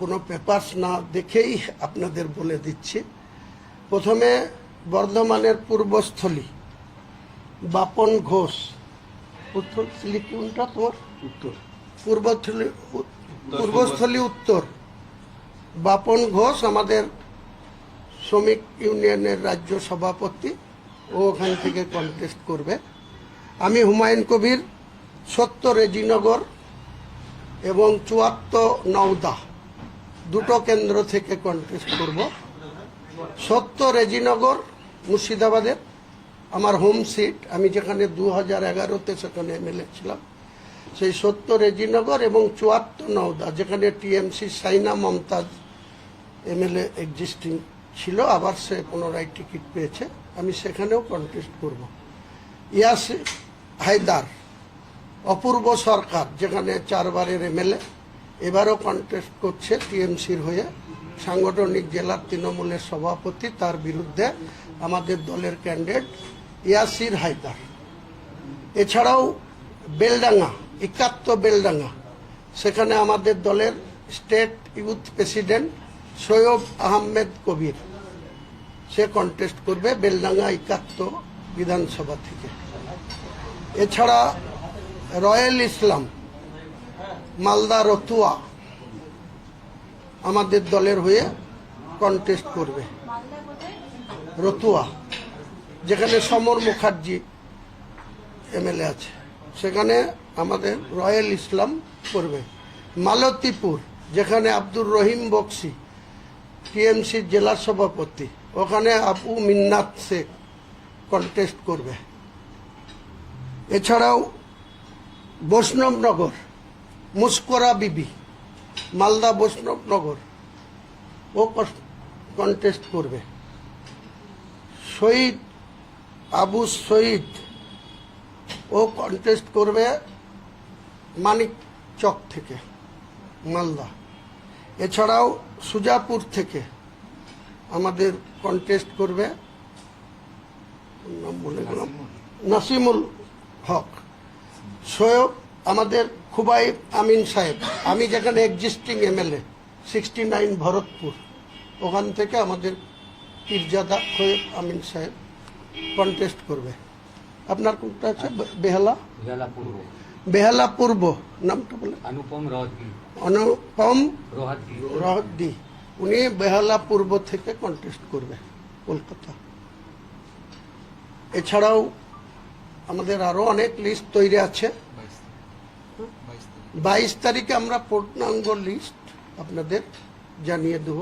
কোনো পেপারস না দেখেই আপনাদের বলে দিচ্ছি। প্রথমে বর্ধমানের পূর্বস্থলী বাপন ঘোষ, উত্তরস্থলী কোনটা তোমার? উত্তর। পূর্বস্থলী উত্তর। বাপন ঘোষ আমাদের শ্রমিক ইউনিয়নের রাজ্য সভাপতি, ও ওখান থেকে কন্টেস্ট করবে। আমি হুমায়ুন কবির ৭০ রেজিনগর এবং ৭৪ নওদা দুটো কেন্দ্র থেকে কন্টেস্ট করব। ৭০ রেজিনগর মুর্শিদাবাদের আমার হোম সিট, আমি যেখানে 2011-তে সেখানে এমএলএ ছিলাম, সেই ৭০ রেজিনগর এবং ৭৪ নওদা যেখানে টিএমসি সাইনা মমতাজ এমএলএ এক্সিস্টিং ছিল, আবার সে পুনরায় টিকিট পেয়েছে, আমি সেখানেও কন্টেস্ট করব। ইয়াসির হায়দার, অপূর্ব সরকার যেখানে 4 বারের এমএলএ, এবারও কন্টেস্ট করছে টিএমসির হয়ে, সাংগঠনিক জেলার তৃণমূলের সভাপতি, তার বিরুদ্ধে আমাদের দলের ক্যান্ডিডেট ইয়াসির হায়দার। এছাড়াও বেলডাঙ্গা, 71 বেলডাঙ্গা, সেখানে আমাদের দলের state youth president Syed Ahmed Kabir, সে কন্টেস্ট করবে বেলডাঙ্গা 71 বিধানসভা থেকে। এছাড়া রয়েল ইসলাম মালদা রতুয়া আমাদের দলের হয়ে কন্টেস্ট করবে। রতুয়া যেখানে সমর মুখার্জি এমএলএ আছে, সেখানে আমাদের রয়েল ইসলাম করবে। মালতীপুর যেখানে আব্দুর রহিম বক্সি টিএমসির জেলা সভাপতি, ওখানে আপু মিন্নাত শেখ কন্টেস্ট করবে। এছাড়াও বৈষ্ণবনগর মুস্করা বিবি, মালদা বৈষ্ণবনগর, ও কন্টেস্ট করবে। শহীদ আবু শহীদ, ও কন্টেস্ট করবে মানিক চক থেকে মালদা। এছাড়াও সুজাপুর থেকে আমাদের কন্টেস্ট করবে, নাম বলে গেলাম, নাসিমুল হক। সৈয়দ আমাদের খুবাইব আমিন সাহেব, আমি যেখানে এক্সিস্টিং এমএলএ 69 ভরতপুর, ওখান থেকে আমাদের পীরজাদা খোয়েব আমিন সাহেব কন্টেস্ট করবে। আপনার কোনটা আছে? বেহালা পূর্ব, নামটা বলে? অনুপম রহদ্দি, উনি বেহালা পূর্ব থেকে কন্টেস্ট করবে, কলকাতা। এছাড়াও আমাদের আরো অনেক লিস্ট তৈরি আছে। 22 তারিখে আমরা পূর্ণাঙ্গ লিস্ট আপনাদের জানিয়ে দেব।